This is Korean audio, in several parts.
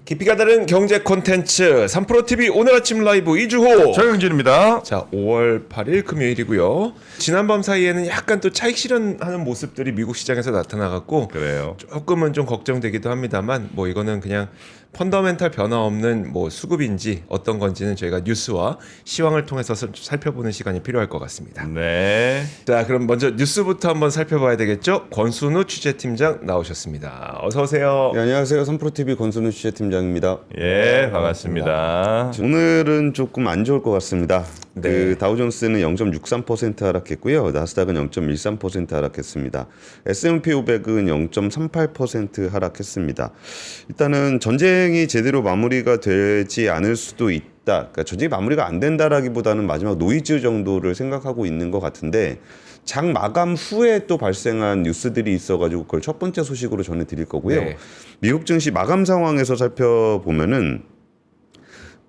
깊이가 다른 경제 콘텐츠 3프로TV 오늘 아침 라이브 이주호 정영진입니다. 자 5월 8일 금요일이고요. 지난밤 사이에는 약간 또 차익 실현하는 모습들이 미국 시장에서 나타나갖고 그래요. 조금은 좀 걱정되기도 합니다만 뭐 이거는 그냥 펀더멘탈 변화 없는 뭐 수급인지 어떤 건지는 저희가 뉴스와 시황을 통해서 살펴보는 시간이 필요할 것 같습니다. 네. 자 그럼 먼저 뉴스부터 한번 살펴봐야 되겠죠. 권순우 취재팀장 나오셨습니다. 어서 오세요. 네, 안녕하세요. 3프로TV 권순우 취재팀장입니다. 예, 반갑습니다. 오늘은 조금 안 좋을 것 같습니다. 네. 그 다우존스는 0.63% 하락했고요. 나스닥은 0.13% 하락했습니다. S&P 500은 0.38% 하락했습니다. 일단은 전쟁이 제대로 마무리가 되지 않을 수도 있다. 그러니까 전쟁이 마무리가 안 된다라기보다는 마지막 노이즈 정도를 생각하고 있는 것 같은데 장 마감 후에 또 발생한 뉴스들이 있어가지고 그걸 첫 번째 소식으로 전해드릴 거고요. 네. 미국 증시 마감 상황에서 살펴보면은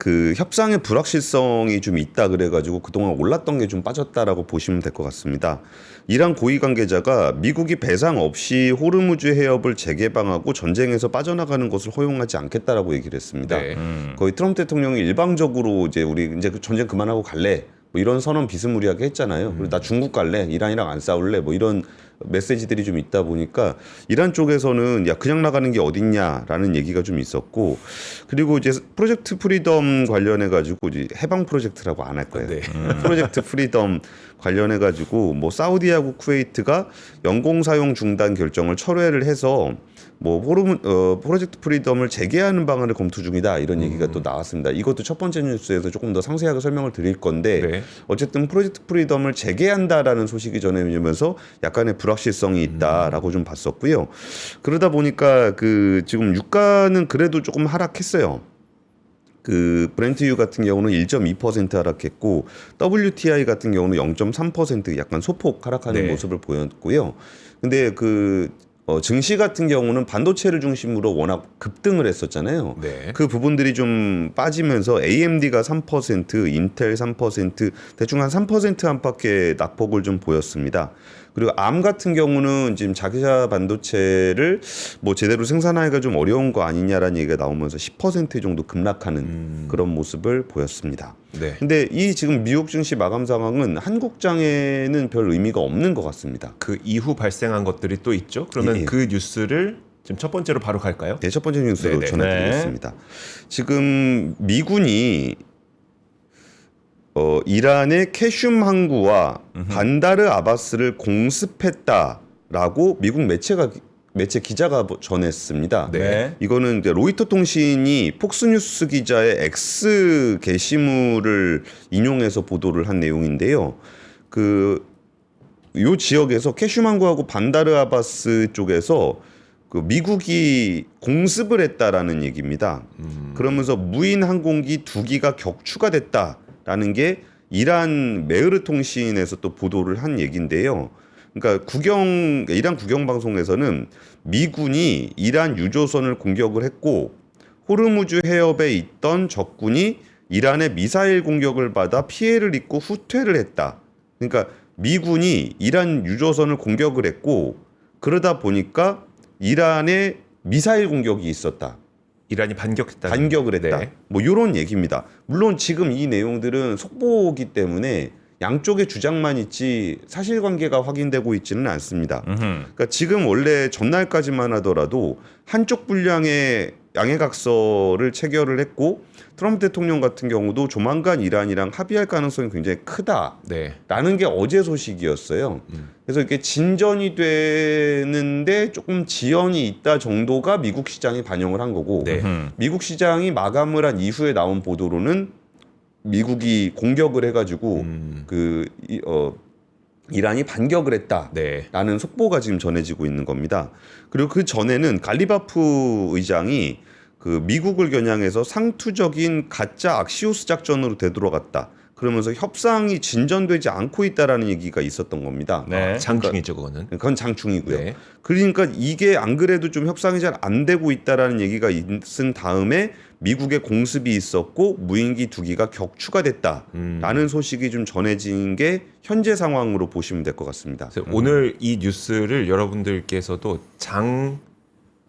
그 협상의 불확실성이 좀 있다 그래가지고 그동안 올랐던 게 좀 빠졌다라고 보시면 될 것 같습니다. 이란 고위 관계자가 미국이 배상 없이 호르무즈 해협을 재개방하고 전쟁에서 빠져나가는 것을 허용하지 않겠다라고 얘기를 했습니다. 네. 거의 트럼프 대통령이 일방적으로 이제 우리 이제 전쟁 그만하고 갈래 뭐 이런 선언 비스무리하게 했잖아요. 그리고 나 중국 갈래, 이란이랑 안 싸울래 뭐 이런 메시지들이 좀 있다 보니까 이란 쪽에서는 야 그냥 나가는 게 어딨냐라는 얘기가 좀 있었고 그리고 이제 프로젝트 프리덤 관련해 가지고 이제 해방 프로젝트라고 안 할 거예요. 네. 프로젝트 프리덤 관련해 가지고 뭐 사우디하고 쿠웨이트가 영공 사용 중단 결정을 철회를 해서 뭐 프로젝트 프리덤을 재개하는 방안을 검토 중이다 이런 얘기가 또 나왔습니다. 이것도 첫 번째 뉴스에서 조금 더 상세하게 설명을 드릴 건데 네. 어쨌든 프로젝트 프리덤을 재개한다라는 소식이 전해지면서 약간의 불확실성이 있다라고 좀 봤었고요. 그러다 보니까 그 지금 유가는 그래도 조금 하락했어요. 그 브렌트유 같은 경우는 1.2% 하락했고 WTI 같은 경우는 0.3% 약간 소폭 하락하는 네. 모습을 보였고요. 근데 그 증시 같은 경우는 반도체를 중심으로 워낙 급등을 했었잖아요. 네. 그 부분들이 좀 빠지면서 AMD가 3%, 인텔 3%, 대충 한 3% 안팎의 낙폭을 좀 보였습니다. 그리고 암 같은 경우는 지금 자기자 반도체를 뭐 제대로 생산하기가 좀 어려운 거 아니냐라는 얘기가 나오면서 10% 정도 급락하는 그런 모습을 보였습니다. 네. 근데 이 지금 미국 증시 마감 상황은 한국장에는 별 의미가 없는 것 같습니다. 그 이후 발생한 것들이 또 있죠. 그러면 예. 그 뉴스를 지금 첫 번째로 바로 갈까요? 네, 첫 번째 뉴스로 네네. 전해드리겠습니다. 지금 미군이 이란의 캐슘 항구와 반다르 아바스를 공습했다라고 미국 매체 기자가 전했습니다. 네. 이거는 이제 로이터 통신이 폭스뉴스 기자의 X 게시물을 인용해서 보도를 한 내용인데요. 요 지역에서 캐슘 항구하고 반다르 아바스 쪽에서 그 미국이 공습을 했다라는 얘기입니다. 그러면서 무인 항공기 2기가 격추가 됐다라는 게 이란 메흐르 통신에서 또 보도를 한 얘기인데요. 그러니까 이란 국영 방송에서는 미군이 이란 유조선을 공격을 했고 호르무즈 해협에 있던 적군이 이란의 미사일 공격을 받아 피해를 입고 후퇴를 했다. 그러니까 미군이 이란 유조선을 공격을 했고 그러다 보니까 이란의 미사일 공격이 있었다. 이란이 반격했다. 반격을 했다. 네. 뭐 이런 얘기입니다. 물론 지금 이 내용들은 속보이기 때문에 양쪽의 주장만 있지 사실관계가 확인되고 있지는 않습니다. 그러니까 지금 원래 전날까지만 하더라도 한쪽 분량의 양해각서를 체결을 했고 트럼프 대통령 같은 경우도 조만간 이란이랑 합의할 가능성이 굉장히 크다라는 네. 게 어제 소식이었어요. 그래서 이게 진전이 되는데 조금 지연이 있다 정도가 미국 시장이 반영을 한 거고 네. 미국 시장이 마감을 한 이후에 나온 보도로는 미국이 공격을 해가지고 이란이 반격을 했다라는 네. 속보가 지금 전해지고 있는 겁니다. 그리고 그 전에는 갈리바프 의장이 그 미국을 겨냥해서 상투적인 가짜 악시오스 작전으로 되돌아갔다. 그러면서 협상이 진전되지 않고 있다라는 얘기가 있었던 겁니다. 네. 장중이죠, 그거는. 그건 장중이고요. 네. 그러니까 이게 안 그래도 좀 협상이 잘 안 되고 있다라는 얘기가 있은 다음에 미국의 공습이 있었고 무인기 2기가 격추가 됐다라는 소식이 좀 전해진 게 현재 상황으로 보시면 될 것 같습니다. 그래서 오늘 이 뉴스를 여러분들께서도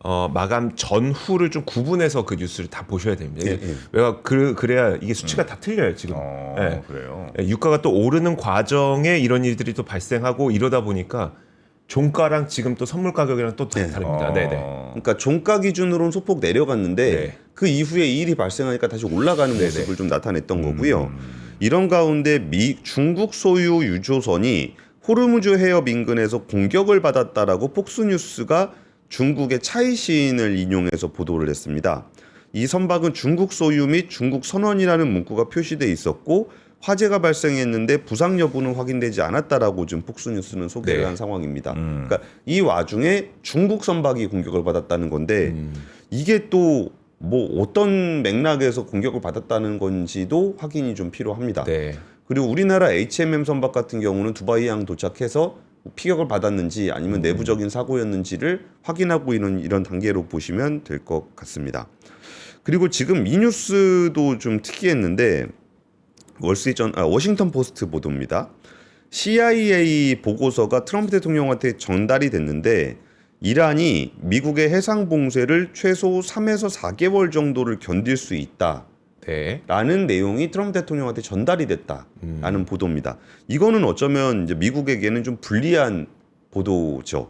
마감 전후를 좀 구분해서 그 뉴스를 다 보셔야 됩니다. 예, 이게 예. 왜냐 그래야 이게 수치가 다 틀려요 지금. 예. 그래요. 예, 유가가 또 오르는 과정에 이런 일들이 또 발생하고 이러다 보니까 종가랑 지금 또 선물 가격이랑 또 네. 다릅니다. 네네. 그러니까 종가 기준으로는 소폭 내려갔는데 네. 그 이후에 이 일이 발생하니까 다시 올라가는 네네. 모습을 좀 나타냈던 거고요. 이런 가운데 중국 소유 유조선이 호르무즈 해협 인근에서 공격을 받았다라고 폭스뉴스가 중국의 차이신을 인용해서 보도를 했습니다. 이 선박은 중국 소유 및 중국 선원이라는 문구가 표시돼 있었고 화재가 발생했는데 부상 여부는 확인되지 않았다라고 지금 폭스뉴스는 소개를 네. 한 상황입니다. 그러니까 이 와중에 중국 선박이 공격을 받았다는 건데 이게 또 뭐 어떤 맥락에서 공격을 받았다는 건지도 확인이 좀 필요합니다. 네. 그리고 우리나라 HMM 선박 같은 경우는 두바이항 도착해서 피격을 받았는지 아니면 내부적인 사고였는지를 확인하고 있는 이런 단계로 보시면 될 것 같습니다. 그리고 지금 이 뉴스도 좀 특이했는데 워싱턴 포스트 보도입니다. CIA 보고서가 트럼프 대통령한테 전달이 됐는데 이란이 미국의 해상 봉쇄를 최소 3에서 4개월 정도를 견딜 수 있다. 네. 라는 내용이 트럼프 대통령한테 전달이 됐다라는 보도입니다. 이거는 어쩌면 이제 미국에게는 좀 불리한 보도죠.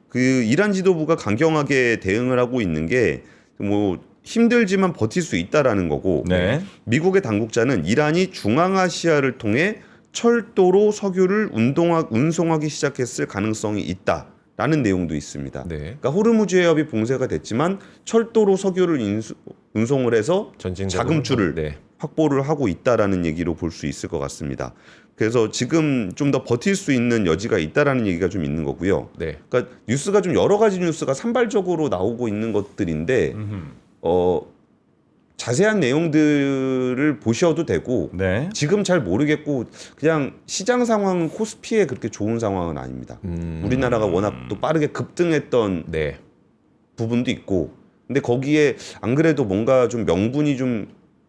그 이란 지도부가 강경하게 대응을 하고 있는 게 뭐 힘들지만 버틸 수 있다라는 거고 네. 미국의 당국자는 이란이 중앙아시아를 통해 철도로 석유를 운송하기 시작했을 가능성이 있다라는 내용도 있습니다. 네. 그러니까 호르무즈 해협이 봉쇄가 됐지만 철도로 석유를 운송을 해서 전진적으로 자금줄을 네. 확보를 하고 있다라는 얘기로 볼 수 있을 것 같습니다. 그래서 지금 좀 더 버틸 수 있는 여지가 있다라는 얘기가 좀 있는 거고요. 네. 그러니까 뉴스가 좀 여러 가지 뉴스가 산발적으로 나오고 있는 것들인데 자세한 내용들을 보셔도 되고 네. 지금 잘 모르겠고 그냥 시장 상황은 코스피에 그렇게 좋은 상황은 아닙니다. 우리나라가 워낙 또 빠르게 급등했던 네. 부분도 있고 근데 거기에 안 그래도 뭔가 좀 명분이 좀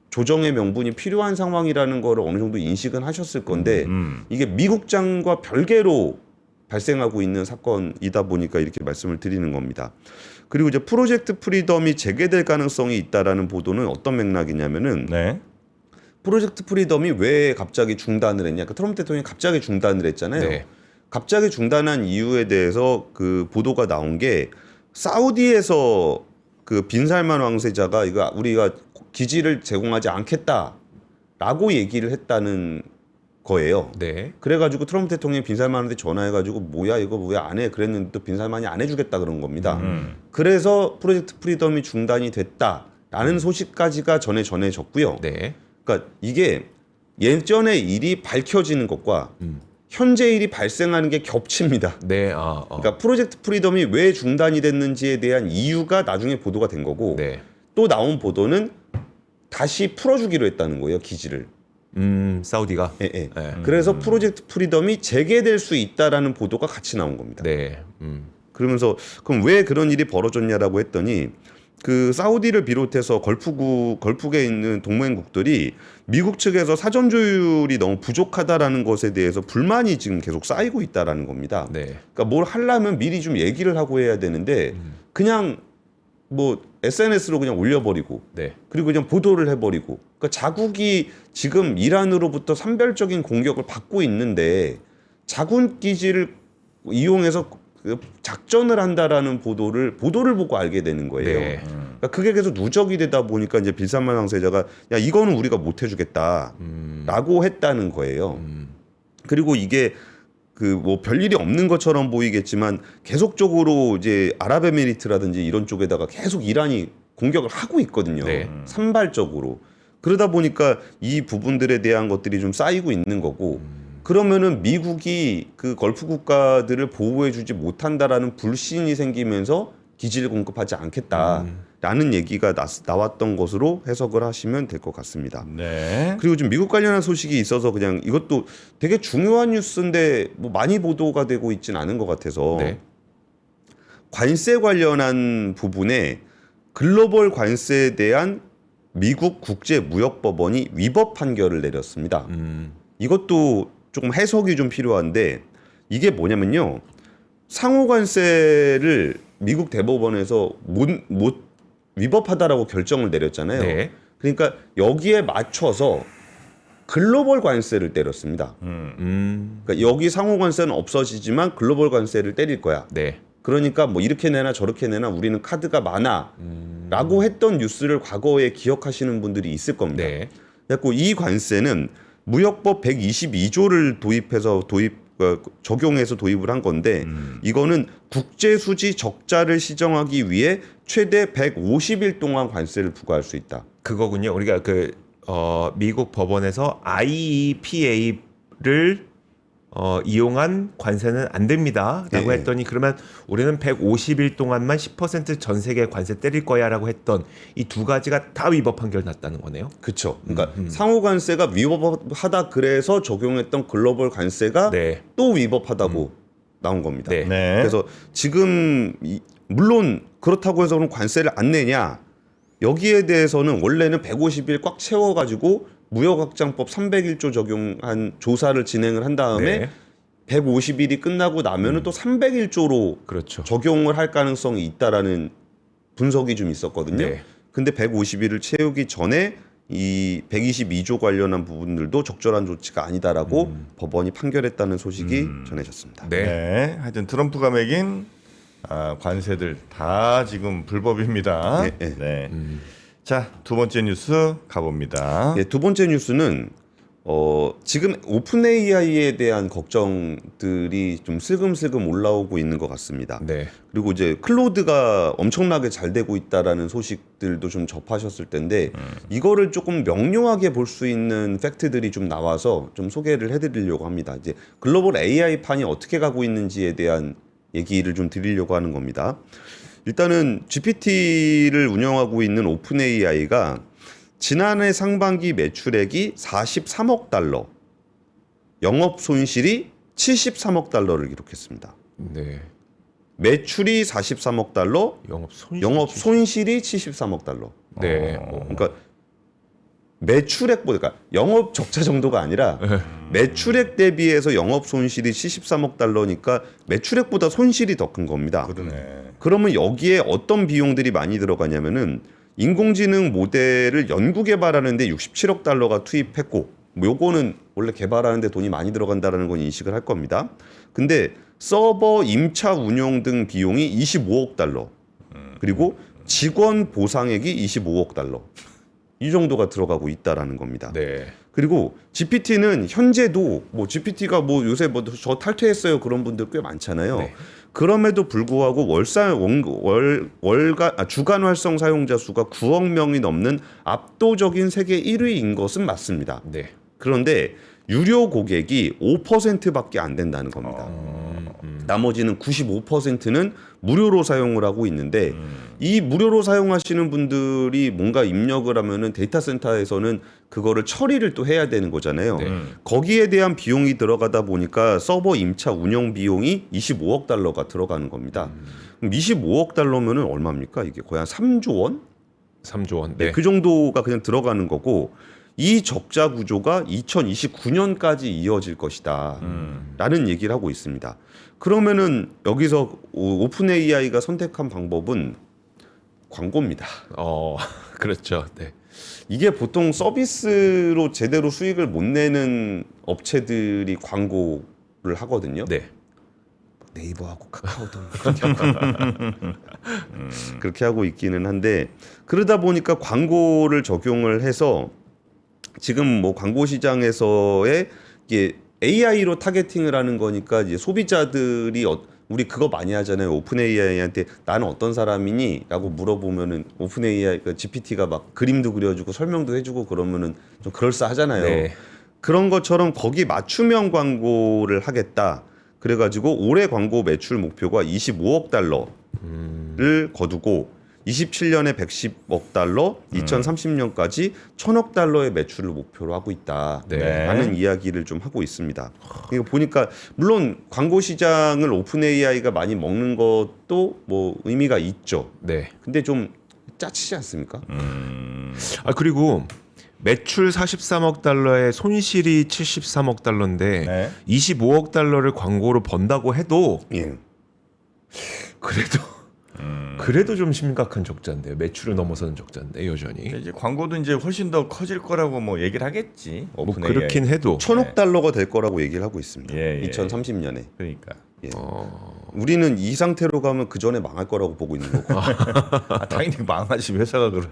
조정의 명분이 필요한 상황이라는 거를 어느 정도 인식은 하셨을 건데 이게 미국장과 별개로 발생하고 있는 사건이다 보니까 이렇게 말씀을 드리는 겁니다. 그리고 이제 프로젝트 프리덤이 재개될 가능성이 있다라는 보도는 어떤 맥락이냐면은 네. 프로젝트 프리덤이 왜 갑자기 중단을 했냐? 그러니까 트럼프 대통령이 갑자기 중단을 했잖아요. 네. 갑자기 중단한 이유에 대해서 그 보도가 나온 게 사우디에서 그 빈살만 왕세자가 이거 우리가 기지를 제공하지 않겠다라고 얘기를 했다는 거예요. 네. 그래가지고 트럼프 대통령이 빈살만한테 전화해가지고 뭐야 이거 왜 안 해? 그랬는데 또 빈살만이 안 해주겠다 그런 겁니다. 그래서 프로젝트 프리덤이 중단이 됐다라는 소식까지가 전해졌고요. 네. 그러니까 이게 예전의 일이 밝혀지는 것과 현재 일이 발생하는 게 겹칩니다. 네. 그러니까 프로젝트 프리덤이 왜 중단이 됐는지에 대한 이유가 나중에 보도가 된 거고 네. 또 나온 보도는 다시 풀어주기로 했다는 거예요, 기지를. 사우디가. 예, 예. 네. 그래서 프로젝트 프리덤이 재개될 수 있다라는 보도가 같이 나온 겁니다. 네. 그러면서 그럼 왜 그런 일이 벌어졌냐라고 했더니 그 사우디를 비롯해서 걸프국에 있는 동맹국들이 미국 측에서 사전 조율이 너무 부족하다라는 것에 대해서 불만이 지금 계속 쌓이고 있다라는 겁니다. 네. 그러니까 뭘 하려면 미리 좀 얘기를 하고 해야 되는데 그냥 뭐 SNS로 그냥 올려버리고 네. 그리고 그냥 보도를 해버리고 그러니까 자국이 지금 이란으로부터 산별적인 공격을 받고 있는데 자군 기지를 이용해서 작전을 한다라는 보도를 보고 알게 되는 거예요. 네. 그러니까 그게 계속 누적이 되다 보니까 이제 빈살만 왕세자가 야 이거는 우리가 못 해주겠다라고 했다는 거예요. 그리고 이게 그 뭐 별일이 없는 것처럼 보이겠지만 계속적으로 이제 아랍에미리트라든지 이런 쪽에다가 계속 이란이 공격을 하고 있거든요. 네. 산발적으로. 그러다 보니까 이 부분들에 대한 것들이 좀 쌓이고 있는 거고 그러면은 미국이 그 걸프 국가들을 보호해주지 못한다라는 불신이 생기면서 기지를 공급하지 않겠다라는 얘기가 나왔던 것으로 해석을 하시면 될 것 같습니다. 네. 그리고 좀 미국 관련한 소식이 있어서 그냥 이것도 되게 중요한 뉴스인데 뭐 많이 보도가 되고 있진 않은 것 같아서 네. 관세 관련한 부분에 글로벌 관세에 대한 미국 국제무역법원이 위법 판결을 내렸습니다. 이것도 조금 해석이 좀 필요한데 이게 뭐냐면요. 상호 관세를 미국 대법원에서 못 위법하다라고 결정을 내렸잖아요. 네. 그러니까 여기에 맞춰서 글로벌 관세를 때렸습니다. 그러니까 여기 상호 관세는 없어지지만 글로벌 관세를 때릴 거야. 네. 그러니까 뭐 이렇게 내나 저렇게 내나 우리는 카드가 많아라고 했던 뉴스를 과거에 기억하시는 분들이 있을 겁니다. 네. 그래서 이 관세는 무역법 122조를 적용해서 도입을 한 건데 이거는 국제 수지 적자를 시정하기 위해 최대 150일 동안 관세를 부과할 수 있다. 그거군요. 우리가 미국 법원에서 IEPA를 이용한 관세는 안 됩니다라고 네. 했더니 그러면 우리는 150일 동안만 10% 전 세계 관세 때릴 거야라고 했던 이 두 가지가 다 위법 판결 났다는 거네요. 그렇죠. 그러니까 상호 관세가 위법하다 그래서 적용했던 글로벌 관세가 네. 또 위법하다고 나온 겁니다. 네. 네. 그래서 지금 물론 그렇다고 해서 그럼 관세를 안 내냐? 여기에 대해서는 원래는 150일 꽉 채워가지고 무역확장법 301조 적용한 조사를 진행을 한 다음에 네. 150일이 끝나고 나면은 또 301조로 그렇죠. 적용을 할 가능성이 있다라는 분석이 좀 있었거든요. 네. 근데 150일을 채우기 전에 이 122조 관련한 부분들도 적절한 조치가 아니다라고 법원이 판결했다는 소식이 전해졌습니다. 네. 네. 하여튼 트럼프가 매긴 관세들 다 지금 불법입니다. 네, 네. 네. 자, 두 번째 뉴스 가봅니다. 예, 두 번째 뉴스는 지금 오픈 AI에 대한 걱정들이 좀 슬금슬금 올라오고 있는 것 같습니다. 네. 그리고 이제 클로드가 엄청나게 잘 되고 있다라는 소식들도 좀 접하셨을 텐데 이거를 조금 명료하게 볼 수 있는 팩트들이 좀 나와서 좀 소개를 해드리려고 합니다. 이제 글로벌 AI 판이 어떻게 가고 있는지에 대한 얘기를 좀 드리려고 하는 겁니다. 일단은 GPT를 운영하고 있는 오픈 AI가 지난해 상반기 매출액이 43억 달러, 영업 손실이 73억 달러를 기록했습니다. 네. 매출이 43억 달러, 영업 손실이 73억 달러. 네. 그러니까 매출액보다 그러니까 영업 적자 정도가 아니라 매출액 대비해서 영업 손실이 73억 달러니까 매출액보다 손실이 더 큰 겁니다. 그러네. 그러면 여기에 어떤 비용들이 많이 들어가냐면은 인공지능 모델을 연구 개발하는데 67억 달러가 투입했고 뭐 요거는 원래 개발하는데 돈이 많이 들어간다라는 건 인식을 할 겁니다. 근데 서버 임차 운영 등 비용이 25억 달러 그리고 직원 보상액이 25억 달러 이 정도가 들어가고 있다라는 겁니다. 네. 그리고 GPT는 현재도 뭐 GPT가 뭐 요새 뭐 저 탈퇴했어요 그런 분들 꽤 많잖아요. 네. 그럼에도 불구하고 주간 활성 사용자 수가 9억 명이 넘는 압도적인 세계 1위인 것은 맞습니다. 네. 그런데 유료 고객이 5%밖에 안 된다는 겁니다. 나머지는 95%는 무료로 사용을 하고 있는데 이 무료로 사용하시는 분들이 뭔가 입력을 하면은 데이터 센터에서는 그거를 처리를 또 해야 되는 거잖아요. 네. 거기에 대한 비용이 들어가다 보니까 서버 임차 운영 비용이 25억 달러가 들어가는 겁니다. 그럼 25억 달러면은 얼마입니까? 이게 거의 한 3조 원? 3조 원. 네. 네. 그 정도가 그냥 들어가는 거고 이 적자 구조가 2029년까지 이어질 것이다 라는 얘기를 하고 있습니다. 그러면은 여기서 오픈 AI가 선택한 방법은 광고입니다. 그렇죠. 네. 이게 보통 서비스로 제대로 수익을 못 내는 업체들이 광고를 하거든요. 네. 네이버하고 카카오도 그렇게 하고 있기는 한데 그러다 보니까 광고를 적용을 해서 지금 뭐 광고 시장에서의 이게 AI로 타겟팅을 하는 거니까 이제 소비자들이 우리 그거 많이 하잖아요. 오픈 AI한테 나는 어떤 사람이니?라고 물어보면은 오픈 AI 그 GPT가 막 그림도 그려주고 설명도 해주고 그러면은 좀 그럴싸하잖아요. 네. 그런 것처럼 거기 맞춤형 광고를 하겠다. 그래가지고 올해 광고 매출 목표가 25억 달러를 거두고 27년에 110억 달러, 2030년까지 1000억 달러의 매출을 목표로 하고 있다라는 네. 이야기를 좀 하고 있습니다. 이거 보니까 물론 광고 시장을 오픈 AI가 많이 먹는 것도 뭐 의미가 있죠. 네. 근데 좀 짜치지 않습니까? 그리고 매출 43억 달러에 손실이 73억 달러인데 네. 25억 달러를 광고로 번다고 해도 예. 그래도 그래도 좀 심각한 적자인데요. 매출을 넘어서는 적자인데 여전히. 이제 광고도 이제 훨씬 더 커질 거라고 뭐 얘기를 하겠지. 뭐 오픈 AI. 그렇긴 해도 1,000억 달러가 될 거라고 얘기를 하고 있습니다. 예, 예. 2030년에. 그러니까. 예. 우리는 이 상태로 가면 그 전에 망할 거라고 보고 있는 거고. 당연히 망하지 회사가 그러면.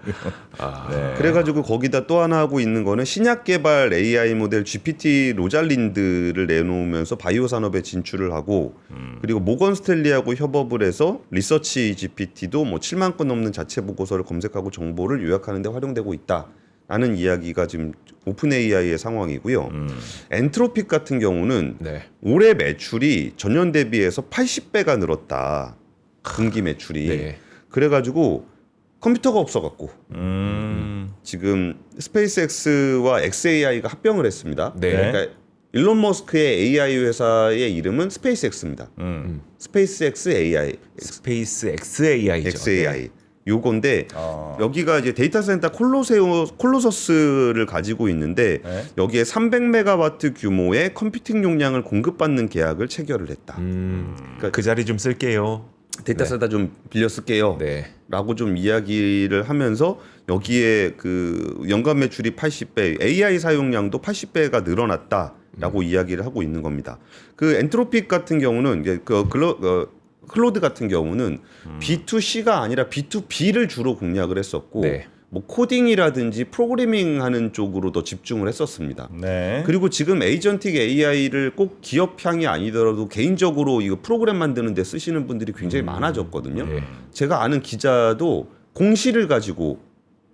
네. 그래가지고 거기다 또 하나 하고 있는 거는 신약 개발 AI 모델 GPT 로잘린드를 내놓으면서 바이오 산업에 진출을 하고 그리고 모건 스탠리하고 협업을 해서 리서치 GPT도 뭐 7만 건 넘는 자체 보고서를 검색하고 정보를 요약하는 데 활용되고 있다라는 이야기가 지금 오픈 AI의 상황이고요. 엔트로픽 같은 경우는 네. 올해 매출이 전년 대비해서 80배가 늘었다. 분기 매출이. 네. 그래가지고 컴퓨터가 없어갖고 지금 스페이스X와 XAI가 합병을 했습니다. 네. 그러니까 일론 머스크의 AI 회사의 이름은 스페이스X입니다. 스페이스X AI, 스페이스 XAI죠. XAI. 요건데 여기가 이제 데이터 센터 콜로서스를 가지고 있는데 네. 여기에 300메가와트 규모의 컴퓨팅 용량을 공급받는 계약을 체결을 했다. 그러니까 그 자리 좀 쓸게요. 데이터 센터 좀 빌려 쓸게요. 네. 라고 좀 이야기를 하면서 여기에 그 연간 매출이 80배, AI 사용량도 80배가 늘어났다라고 이야기를 하고 있는 겁니다. 그 엔트로픽 같은 경우는 이제 클로드 같은 경우는 B2C가 아니라 B2B를 주로 공략을 했었고 네. 뭐 코딩이라든지 프로그래밍 하는 쪽으로 더 집중을 했었습니다. 네. 그리고 지금 에이전틱 AI를 꼭 기업향이 아니더라도 개인적으로 이거 프로그램 만드는 데 쓰시는 분들이 굉장히 많아졌거든요. 네. 제가 아는 기자도 공시를 가지고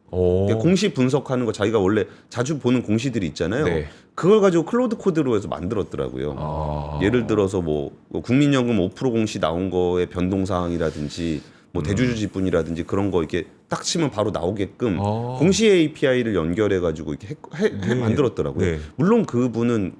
오. 공시 분석하는 거 자기가 원래 자주 보는 공시들이 있잖아요. 네. 그걸 가지고 클로드 코드로 해서 만들었더라고요. 아. 예를 들어서 뭐 국민연금 5% 공시 나온 거의 변동사항이라든지 뭐 대주주 지분이라든지 그런 거 이렇게 딱 치면 바로 나오게끔 공시 API를 연결해 가지고 이렇게 만들었더라고요. 네. 물론 그분은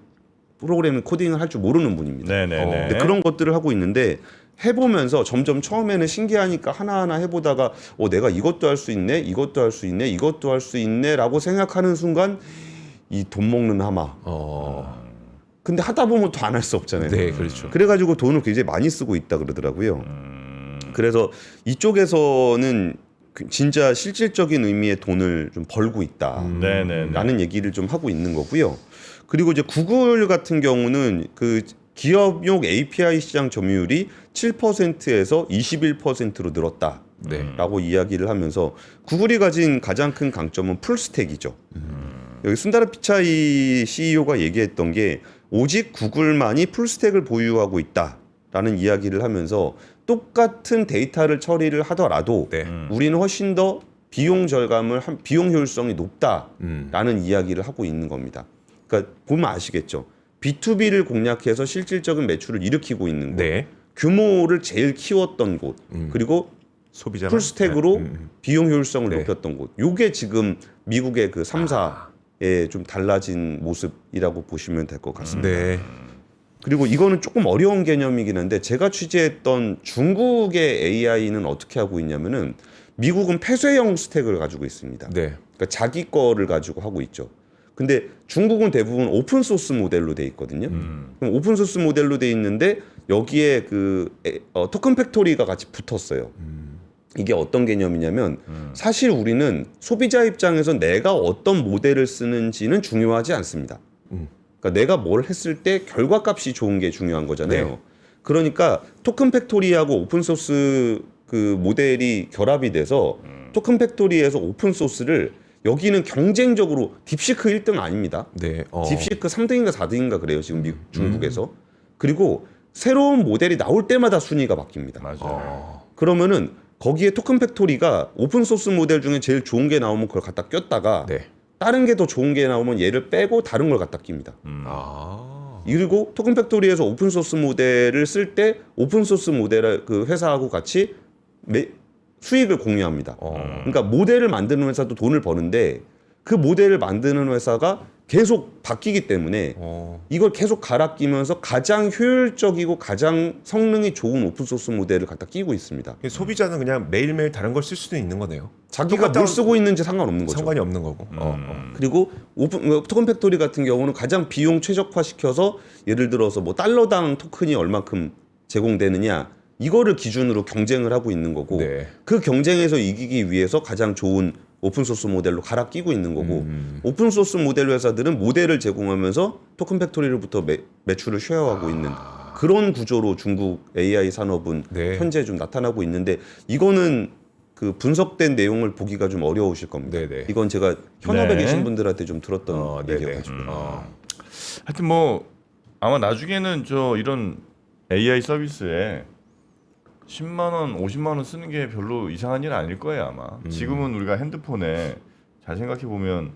프로그래밍 코딩을 할 줄 모르는 분입니다. 네네네. 근데 그런 것들을 하고 있는데 해보면서 점점 처음에는 신기하니까 하나하나 해보다가 내가 이것도 할 수 있네, 이것도 할 수 있네, 이것도 할 수 있네라고 생각하는 순간 이 돈 먹는 하마. 근데 하다 보면 또 안 할 수 없잖아요. 네, 그렇죠. 그래가지고 돈을 굉장히 많이 쓰고 있다 그러더라고요. 그래서 이쪽에서는 진짜 실질적인 의미의 돈을 좀 벌고 있다라는 네네네. 얘기를 좀 하고 있는 거고요. 그리고 이제 구글 같은 경우는 그 기업용 API 시장 점유율이 7%에서 21%로 늘었다라고 이야기를 하면서 구글이 가진 가장 큰 강점은 풀스택이죠. 여기 순다르 피차이 CEO가 얘기했던 게 오직 구글만이 풀스택을 보유하고 있다라는 이야기를 하면서 똑같은 데이터를 처리를 하더라도 네. 우리는 훨씬 더 비용 절감을 비용 효율성이 높다라는 이야기를 하고 있는 겁니다. 그러니까 보면 아시겠죠. B2B를 공략해서 실질적인 매출을 일으키고 있는 곳, 네. 규모를 제일 키웠던 곳, 그리고 소비자 풀스택으로 비용 효율성을 네. 높였던 곳. 요게 지금 미국의 그 3사의 좀 달라진 모습이라고 보시면 될 것 같습니다. 네. 그리고 이거는 조금 어려운 개념이긴 한데 제가 취재했던 중국의 AI는 어떻게 하고 있냐면은 미국은 폐쇄형 스택을 가지고 있습니다. 네. 그러니까 자기 거를 가지고 하고 있죠. 근데 중국은 대부분 오픈 소스 모델로 돼 있거든요. 그럼 오픈 소스 모델로 돼 있는데 여기에 그 토큰 팩토리가 같이 붙었어요. 이게 어떤 개념이냐면 사실 우리는 소비자 입장에서 내가 어떤 모델을 쓰는지는 중요하지 않습니다. 그러니까 내가 뭘 했을 때 결과값이 좋은 게 중요한 거잖아요. 네. 그러니까 토큰 팩토리하고 오픈 소스 그 모델이 결합이 돼서 토큰 팩토리에서 오픈 소스를 여기는 경쟁적으로 딥시크 1등 아닙니다. 네. 딥시크 3등인가 4등인가 그래요. 지금 중국에서. 그리고 새로운 모델이 나올 때마다 순위가 바뀝니다. 맞아요. 그러면은 거기에 토큰 팩토리가 오픈 소스 모델 중에 제일 좋은 게 나오면 그걸 갖다 꼈다가 네. 다른 게 더 좋은 게 나오면 얘를 빼고 다른 걸 갖다 낍니다. 그리고 토큰 팩토리에서 오픈 소스 모델을 쓸 때 오픈 소스 모델을 그 회사하고 같이 수익을 공유합니다. 그러니까 모델을 만드는 회사도 돈을 버는데 그 모델을 만드는 회사가 계속 바뀌기 때문에 이걸 계속 갈아 끼면서 가장 효율적이고 가장 성능이 좋은 오픈소스 모델을 갖다 끼고 있습니다. 소비자는 그냥 매일매일 다른 걸 쓸 수도 있는 거네요. 자기가 뭘 쓰고 있는지 상관없는 거죠. 상관이 없는 거고. 그리고 토큰 팩토리 같은 경우는 가장 비용 최적화시켜서 예를 들어서 뭐 달러당 토큰이 얼마큼 제공되느냐 이거를 기준으로 경쟁을 하고 있는 거고 네. 그 경쟁에서 이기기 위해서 가장 좋은 오픈소스 모델로 갈아 끼고 있는 거고 오픈소스 모델 회사들은 모델을 제공하면서 토큰 팩토리로부터 매출을 쉐어하고 있는 그런 구조로 중국 AI 산업은 네. 현재 좀 나타나고 있는데 이거는 그 분석된 내용을 보기가 좀 어려우실 겁니다. 네네. 이건 제가 현업에 네. 계신 분들한테 좀 들었던 네네. 얘기여가지고 하여튼 뭐 아마 나중에는 저 이런 AI 서비스에 10만 원, 50만 원 쓰는 게 별로 이상한 일 아닐 거예요 아마. 지금은 우리가 핸드폰에 잘 생각해 보면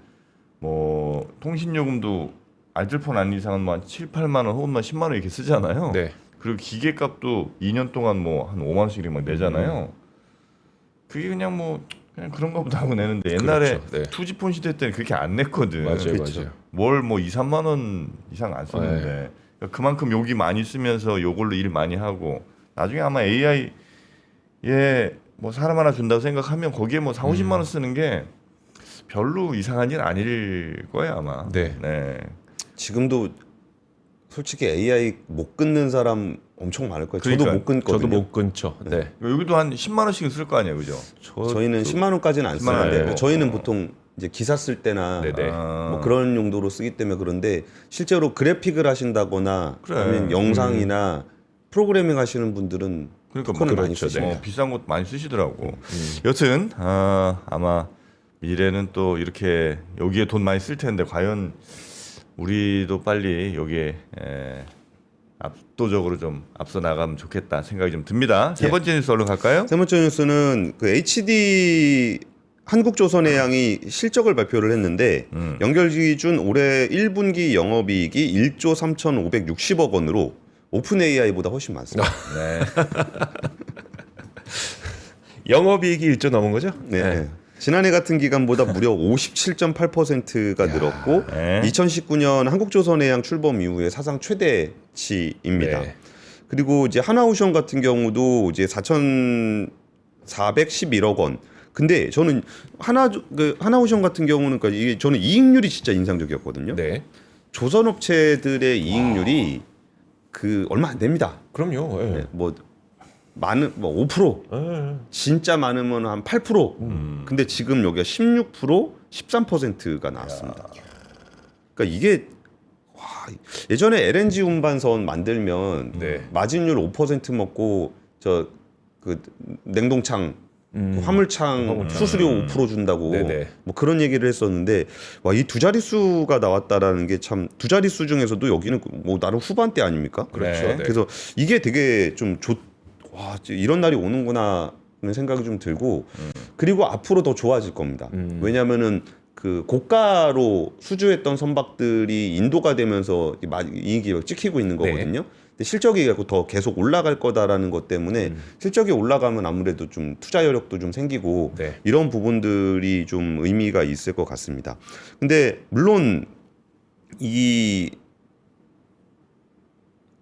뭐 통신 요금도 알뜰폰 아닌 이상은 뭐 한 7, 8만 원 혹은 10만 원 이렇게 쓰잖아요. 네. 그리고 기계값도 2년 동안 뭐 한 5만 원씩 막 내잖아요. 그게 그냥 뭐 그냥 그런가 보다 하고 내는데 옛날에 그렇죠. 네. 투지폰 시대 때는 그렇게 안 냈거든. 맞아요, 그렇죠. 맞아요. 뭘 뭐 2, 3만 원 이상 안 썼는데 그러니까 그만큼 욕이 많이 쓰면서 요걸로 일 많이 하고 나중에 아마 AI에 뭐 사람 하나 준다고 생각하면 거기에 뭐 4, 50만 원 쓰는 게 별로 이상한 일 아닐 거예요 아마. 네. 지금도 솔직히 AI 못 끊는 사람 엄청 많을 거예요. 저도 그러니까요. 못 끊거든요. 저도 못 끊죠. 네. 여기도 한 10만 원씩 쓸 거 아니에요, 그죠? 저희는 10만 원까지는 안 10만 원 쓰는데 아니고. 저희는 보통 이제 기사 쓸 때나 네네. 뭐 그런 용도로 쓰기 때문에 그런데 실제로 그래픽을 하신다거나 그래. 아니면 영상이나 프로그래밍 하시는 분들은 그러니까 토큰을 많이 그렇죠. 쓰십니다. 비싼 것 많이 쓰시더라고. 여튼 아마 미래는 또 이렇게 여기에 돈 많이 쓸 텐데 과연 우리도 빨리 여기에 압도적으로 좀 앞서 나가면 좋겠다 생각이 좀 듭니다. 세 예. 번째 뉴스 얼른 갈까요? 세 번째 뉴스는 그 HD 한국조선해양이 실적을 발표를 했는데 연결 기준 올해 1분기 영업이익이 1조 3,560억 원으로 오픈 AI보다 훨씬 많습니다. 네. 영업이익이 1조 넘은 거죠? 네. 지난해 같은 기간보다 무려 57.8%가 늘었고 네. 2019년 한국조선해양 출범 이후에 사상 최대치입니다. 네. 그리고 이제 하나오션 같은 경우도 이제 4,411억 원. 근데 저는 하나오션 같은 경우는 이게 저는 이익률이 진짜 인상적이었거든요. 네. 조선업체들의 이익률이 그 얼마 안 됩니다. 그럼요. 예. 네, 뭐 많은 뭐 5%, 예. 진짜 많으면 한 8%. 근데 지금 여기가 16%, 13%가 나왔습니다. 그러니까 이게 와, 예전에 LNG 운반선 만들면 네. 마진율 5% 먹고 저 그 냉동창 그 화물창 수수료 5% 준다고 네네. 뭐 그런 얘기를 했었는데 와, 이 두 자릿수가 나왔다라는 게 참 두 자릿수 중에서도 여기는 뭐 나름 후반대 아닙니까? 그렇죠. 네. 그래서 이게 되게 좀 와, 이런 날이 오는구나 하는 생각이 좀 들고 그리고 앞으로 더 좋아질 겁니다. 왜냐면은 그 고가로 수주했던 선박들이 인도가 되면서 이익이 찍히고 있는 거거든요. 근데 실적이 더 계속 올라갈 거다라는 것 때문에 실적이 올라가면 아무래도 좀 투자 여력도 좀 생기고 네. 이런 부분들이 좀 의미가 있을 것 같습니다. 근데 물론 이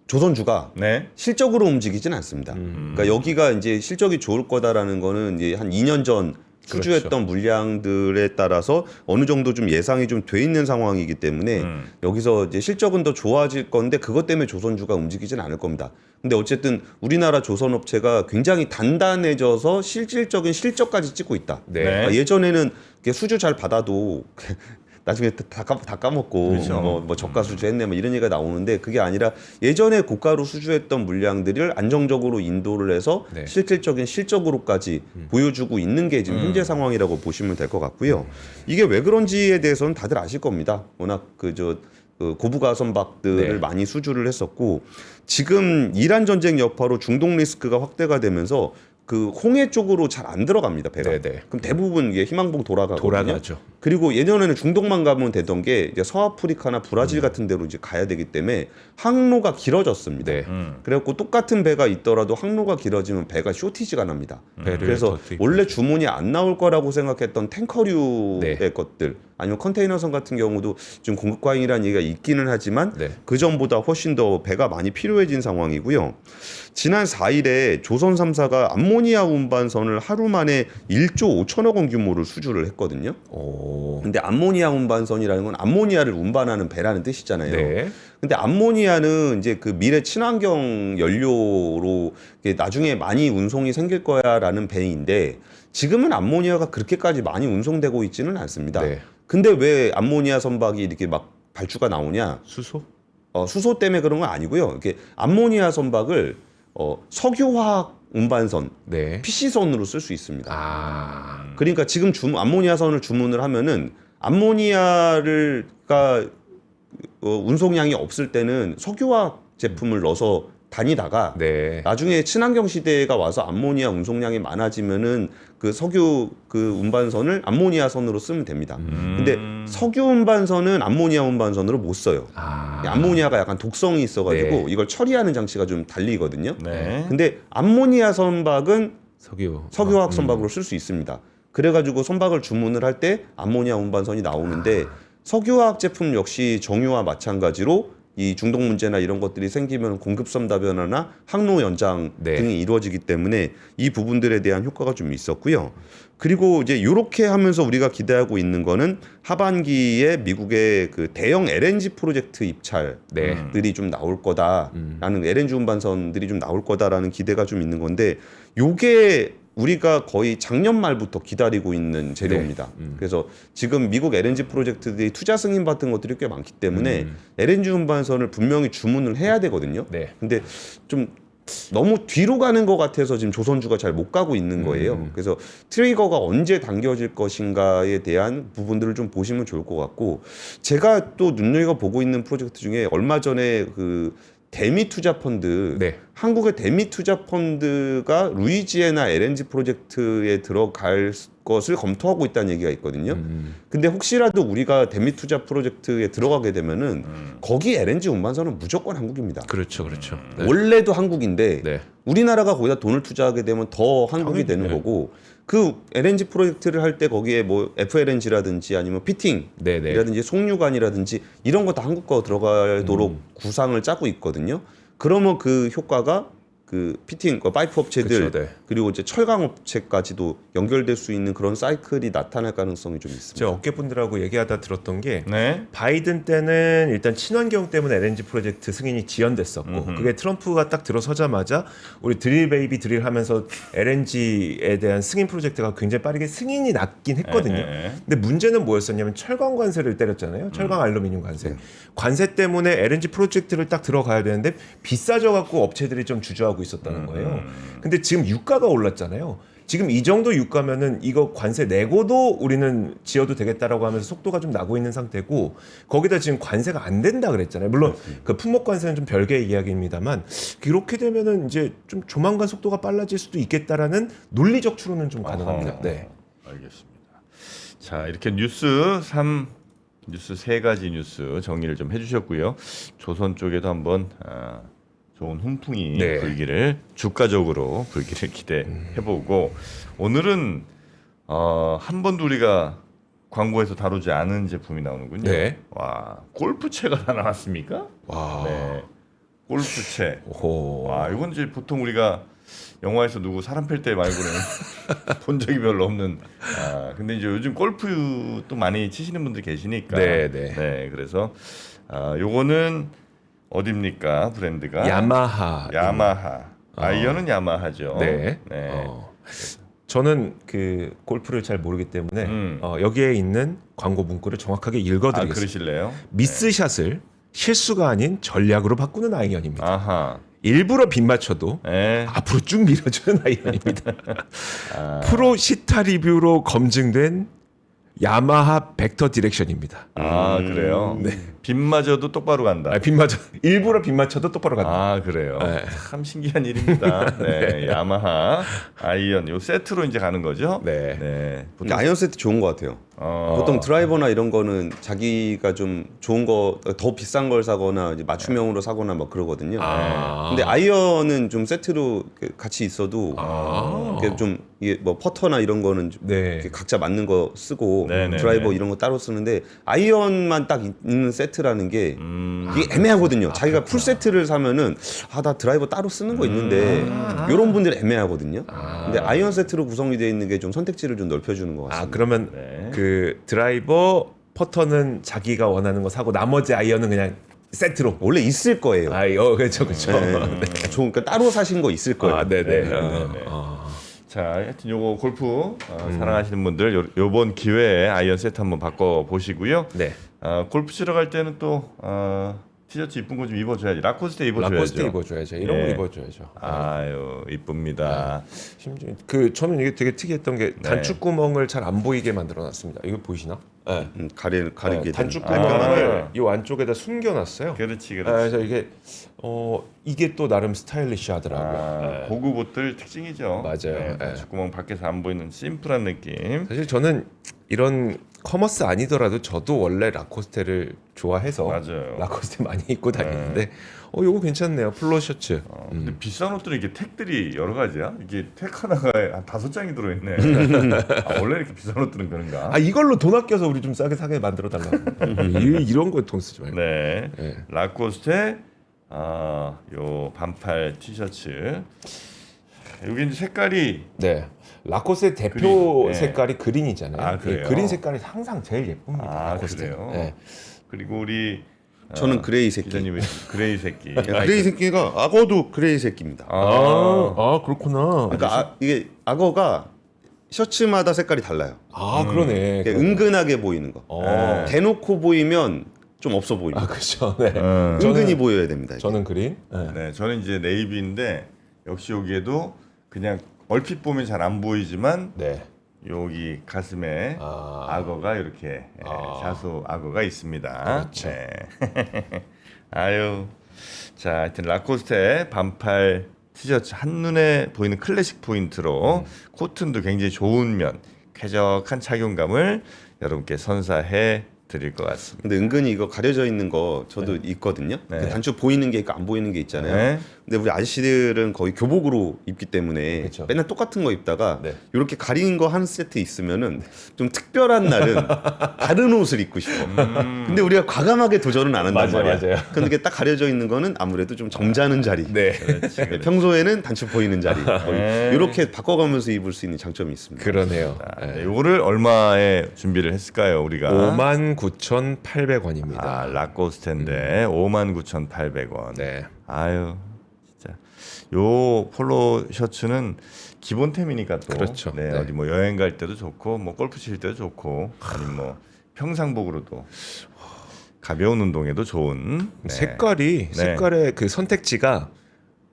조선주가 네. 실적으로 움직이진 않습니다. 그러니까 여기가 이제 실적이 좋을 거다라는 거는 이제 한 2년 전 수주했던 물량들에 따라서 어느 정도 좀 예상이 좀 돼 있는 상황이기 때문에 여기서 이제 실적은 더 좋아질 건데 그것 때문에 조선주가 움직이진 않을 겁니다. 근데 어쨌든 우리나라 조선업체가 굉장히 단단해져서 실질적인 실적까지 찍고 있다. 네. 그러니까 예전에는 이렇게 수주 잘 받아도 나중에 다 까먹고 그렇죠. 뭐 저가 수주했네 뭐 이런 얘기가 나오는데 그게 아니라 예전에 고가로 수주했던 물량들을 안정적으로 인도를 해서 네. 실질적인 실적으로까지 보여주고 있는 게 지금 현재 상황이라고 보시면 될 것 같고요. 이게 왜 그런지에 대해서는 다들 아실 겁니다. 워낙 그 고부가 선박들을 네. 많이 수주를 했었고 지금 이란 전쟁 여파로 중동 리스크가 확대가 되면서 그 홍해 쪽으로 잘 안 들어갑니다, 배가. 네네. 그럼 대부분 이게 희망봉 돌아가거든요. 돌아가죠. 그리고 예전에는 중동만 가면 되던 게 이제 서아프리카나 브라질 같은 데로 이제 가야 되기 때문에 항로가 길어졌습니다. 네. 그래갖고 똑같은 배가 있더라도 항로가 길어지면 배가 쇼티지가 납니다. 배를 그래서 더 투입하죠. 원래 주문이 안 나올 거라고 생각했던 탱커류의 네. 것들 아니면 컨테이너선 같은 경우도 좀 공급 과잉이라는 얘기가 있기는 하지만 네. 그 전보다 훨씬 더 배가 많이 필요해진 상황이고요. 지난 4일에 조선 3사가 암모니아 운반선을 하루 만에 1조 5천억 원 규모를 수주를 했거든요. 오. 근데 암모니아 운반선이라는 건 암모니아를 운반하는 배라는 뜻이잖아요. 네. 근데 암모니아는 이제 그 미래 친환경 연료로 이게 나중에 많이 운송이 생길 거야라는 배인데 지금은 암모니아가 그렇게까지 많이 운송되고 있지는 않습니다. 네. 근데 왜 암모니아 선박이 이렇게 막 발주가 나오냐? 수소? 수소 때문에 그런 건 아니고요. 이렇게 암모니아 선박을 석유화학 운반선, 네. PC선으로 쓸 수 있습니다. 아. 그러니까 지금 암모니아선을 주문을 하면은 암모니아가 운송량이 없을 때는 석유화학 제품을 넣어서 다니다가 네. 나중에 친환경 시대가 와서 암모니아 운송량이 많아지면은 그 석유 그 운반선을 암모니아선으로 쓰면 됩니다. 근데 석유 운반선은 암모니아 운반선으로 못 써요. 아. 암모니아가 약간 독성이 있어가지고 네. 이걸 처리하는 장치가 좀 달리거든요. 네. 근데 암모니아 선박은 석유화학 음. 선박으로 쓸 수 있습니다. 그래가지고 선박을 주문을 할 때 암모니아 운반선이 나오는데 석유화학 제품 역시 정유와 마찬가지로 이 중독 문제나 이런 것들이 생기면 공급선 다변화나 항로 연장 네. 등이 이루어지기 때문에 이 부분들에 대한 효과가 좀 있었고요. 그리고 이제 이렇게 하면서 우리가 기대하고 있는 거는 하반기에 미국의 그 대형 LNG 프로젝트 입찰들이 네. 좀 나올 거다라는 LNG 운반선들이 좀 나올 거다라는 기대가 좀 있는 건데 요게 우리가 거의 작년 말부터 기다리고 있는 재료입니다. 그래서 지금 미국 LNG 프로젝트들이 투자 승인 받은 것들이 꽤 많기 때문에 LNG 운반선을 분명히 주문을 해야 되거든요. 네. 근데 좀 너무 뒤로 가는 것 같아서 지금 조선주가 잘 못 가고 있는 거예요. 그래서 트리거가 언제 당겨질 것인가에 대한 부분들을 좀 보시면 좋을 것 같고 제가 또 눈여겨 보고 있는 프로젝트 중에 얼마 전에 그 대미 투자 펀드, 네. 한국의 대미 투자 펀드가 루이지애나 LNG 프로젝트에 들어갈 것을 검토하고 있다는 얘기가 있거든요. 근데 혹시라도 우리가 대미 투자 프로젝트에 들어가게 되면은 거기 LNG 운반선은 무조건 한국입니다. 그렇죠. 그렇죠. 네. 원래도 한국인데 네. 우리나라가 거기다 돈을 투자하게 되면 더 한국이 당연히, 되는 네. 거고 그 LNG 프로젝트를 할 때 거기에 뭐 FLNG라든지 아니면 네, 네. 피팅이라든지 송유관이라든지 이런 거 다 한국 거 들어가도록 구상을 짜고 있거든요. 그러면 그 효과가 그 피팅, 파이프 업체들 그쵸, 네. 그리고 이제 철강 업체까지도 연결될 수 있는 그런 사이클이 나타날 가능성이 좀 있습니다. 제가 업계분들하고 얘기하다 들었던 게 네. 바이든 때는 일단 친환경 때문에 LNG 프로젝트 승인이 지연됐었고 그게 트럼프가 딱 들어서자마자 우리 드릴 베이비 드릴 하면서 LNG에 대한 승인 프로젝트가 굉장히 빠르게 승인이 났긴 했거든요. 네. 근데 문제는 뭐였었냐면 철강 관세를 때렸잖아요. 철강 알루미늄 관세. 관세 때문에 LNG 프로젝트를 딱 들어가야 되는데 비싸져 갖고 업체들이 좀 주저하고 있었다는 거예요. 근데 지금 유가가 올랐잖아요. 지금 이 정도 유가면은 이거 관세 내고도 우리는 지어도 되겠다라고 하면서 속도가 좀 나고 있는 상태고 거기다 지금 관세가 안 된다 그랬잖아요. 물론 그 품목 관세는 좀 별개의 이야기입니다만 그렇게 되면은 이제 좀 조만간 속도가 빨라질 수도 있겠다라는 논리적 추론은 좀 가능합니다. 어허. 네. 알겠습니다. 자, 이렇게 뉴스 세 가지 뉴스 정리를 좀 해주셨고요. 조선 쪽에도 한번 좋은 훈풍이 네. 불기를 주가적으로 불기를 기대해보고 오늘은 한 번도 우리가 광고에서 다루지 않은 제품이 나오는군요. 네. 와, 골프채가 다 나왔습니까? 와. 네, 골프채. 오호. 와, 이건 이제 보통 우리가 영화에서 누구 사람 팰 때 말고는 본 적이 별로 없는. 근데 이제 요즘 골프 또 많이 치시는 분들 계시니까. 네, 네. 네, 그래서 요거는 어딥니까 브랜드가? 야마하. 야마하. 아이언은 야마하죠. 네. 네. 저는 그 골프를 잘 모르기 때문에 여기에 있는 광고 문구를 정확하게 읽어드리겠습니다. 그러실래요? 미스샷을 실수가 아닌 전략으로 바꾸는 아이언입니다. 아하. 일부러 빗 맞춰도 네. 앞으로 쭉 밀어주는 아이언입니다. 프로 시타 리뷰로 검증된 야마하 벡터 디렉션입니다. 그래요. 네. 빗마저도 똑바로 간다. 빗 맞춰 일부러 빗 맞춰도 똑바로 간다. 그래요. 네. 참 신기한 일입니다. 네, 야마하 아이언 요 세트로 이제 가는 거죠. 네. 네. 근데 아이언 세트 좋은 것 같아요. 보통 드라이버나 이런 거는 자기가 좀 좋은 거 더 비싼 걸 사거나 이제 맞춤형으로 사거나 막 그러거든요. 근데 아이언은 좀 세트로 같이 있어도 좀 이게 뭐 퍼터나 이런 거는 좀 네. 이렇게 각자 맞는 거 쓰고 네네네. 드라이버 이런 거 따로 쓰는데 아이언만 딱 있는 세트라는 게 이게 애매하거든요. 자기가 풀 세트를 사면은 나 드라이버 따로 쓰는 거 있는데 이런 분들 애매하거든요. 근데 아이언 세트로 구성이 되어 있는 게 좀 선택지를 좀 넓혀주는 것 같습니다. 그러면 네. 그 드라이버 퍼터는 자기가 원하는 거 사고 나머지 아이언은 그냥 세트로. 원래 있을 거예요. 그렇죠, 그렇죠. 그러니까 따로 사신 거 있을 거예요. 네네. 자, 하여튼 요거 골프 사랑하시는 분들 요번 기회에 아이언 세트 한번 바꿔 보시고요. 네. 골프 치러 갈 때는 또 티셔츠 이쁜 거 좀 입어줘야지. 라코스테 입어줘야죠. 라코스테 입어줘야죠. 이런 예. 거 입어줘야죠. 아유 이쁩니다. 심지어 저는 이게 되게 특이했던 게 단축구멍을 잘 안 보이게 만들어놨습니다. 이거 보이시나? 네. 가리게 단축구멍을 이 안쪽에다 숨겨놨어요. 그렇지. 그래서 이게 또 나름 스타일리시하더라고요. 고급 옷들 특징이죠. 맞아요. 축구멍 밖에서 안 보이는 심플한 느낌. 사실 저는 이런 커머스 아니더라도 저도 원래 라코스테를 좋아해서 맞아요. 라코스테 많이 입고 다니는데 요거 괜찮네요. 플로 셔츠. 근데 비싼 옷들은 이게 택들이 여러 가지야. 이게 택 하나가 한 5장이 들어있네. 원래 이렇게 비싼 옷들은 그런가? 이걸로 돈 아껴서 우리 좀 싸게 사게 만들어 달라고. 이런 거 돈 쓰지 말고. 네. 네. 라코스테 요 반팔 티셔츠. 여기 이제 색깔이 네. 라코스테 대표 그린, 네. 색깔이 그린이잖아요. 그래요? 그린 색깔이 항상 제일 예쁩니다. 라코스테. 그래요. 네. 그리고 우리 저는 그레이 새끼. 기자님은 그레이 새끼. 그레이 새끼가 악어도 그레이 새끼입니다. 그렇구나. 그러니까 이게 악어가 셔츠마다 색깔이 달라요. 그러네. 은근하게 보이는 거. 대놓고 보이면 좀 없어 보입니다. 그렇죠. 네. 은근히 보여야 됩니다. 이게. 저는 그린. 네. 네, 저는 이제 네이비인데 역시 여기에도 그냥 얼핏 보면 잘 안 보이지만 네. 여기 가슴에 악어가 이렇게 자수 악어가 있습니다. 그렇죠. 네. 아유, 자, 하여튼 라코스테 반팔 티셔츠 한눈에 보이는 클래식 포인트로 코튼도 굉장히 좋은 면, 쾌적한 착용감을 여러분께 선사해 드릴 것 같습니다. 근데 은근히 이거 가려져 있는 거 저도 있거든요. 네. 단축 보이는 게 있고 안 보이는 게 있잖아요. 네. 근데 우리 아저씨들은 거의 교복으로 입기 때문에 그쵸. 맨날 똑같은 거 입다가 네. 이렇게 가리는 거 한 세트 있으면은 좀 특별한 날은 다른 옷을 입고 싶어. 근데 우리가 과감하게 도전은 안 한단 맞아요, 말이야. 맞아요. 근데 이게 딱 가려져 있는 거는 아무래도 좀 점잖은 자리. 네. 네, 평소에는 단축 보이는 자리. 네. 이렇게 바꿔가면서 입을 수 있는 장점이 있습니다. 그러네요. 네, 요거를 얼마에 준비를 했을까요, 우리가? 59,800원입니다. 라코스테인데 59,800원. 네. 아유, 진짜 요 폴로 셔츠는 기본템이니까 또 그렇죠. 네, 네. 어디 뭐 여행 갈 때도 좋고 뭐 골프 칠 때도 좋고 아니면 뭐 평상복으로도 가벼운 운동에도 좋은 네. 색깔의 그 선택지가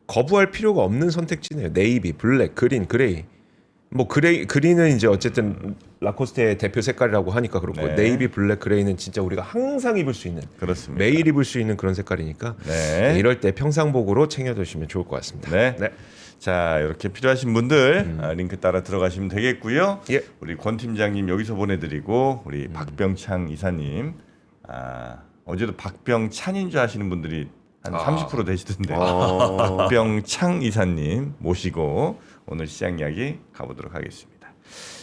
거부할 필요가 없는 선택지네요. 네이비, 블랙, 그린, 그레이. 뭐 그린은 이제 어쨌든 라코스테의 대표 색깔이라고 하니까 그렇고 네. 네이비, 블랙, 그레이는 진짜 우리가 항상 입을 수 있는 그렇습니다. 매일 입을 수 있는 그런 색깔이니까 네. 이럴 때 평상복으로 챙겨두시면 좋을 것 같습니다. 네. 자, 이렇게 필요하신 분들 링크 따라 들어가시면 되겠고요. 예. 우리 권 팀장님 여기서 보내드리고 우리 박병창 이사님 어제도 박병찬인 줄 아시는 분들이 한 30% 되시던데 박병창 이사님 모시고 오늘 시장 이야기 가보도록 하겠습니다.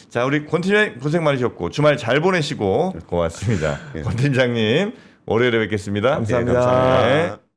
자, 우리 권 팀장님 고생 많으셨고 주말 잘 보내시고 고맙습니다. 권 팀장님 월요일에 뵙겠습니다. 감사합니다. 네, 감사합니다.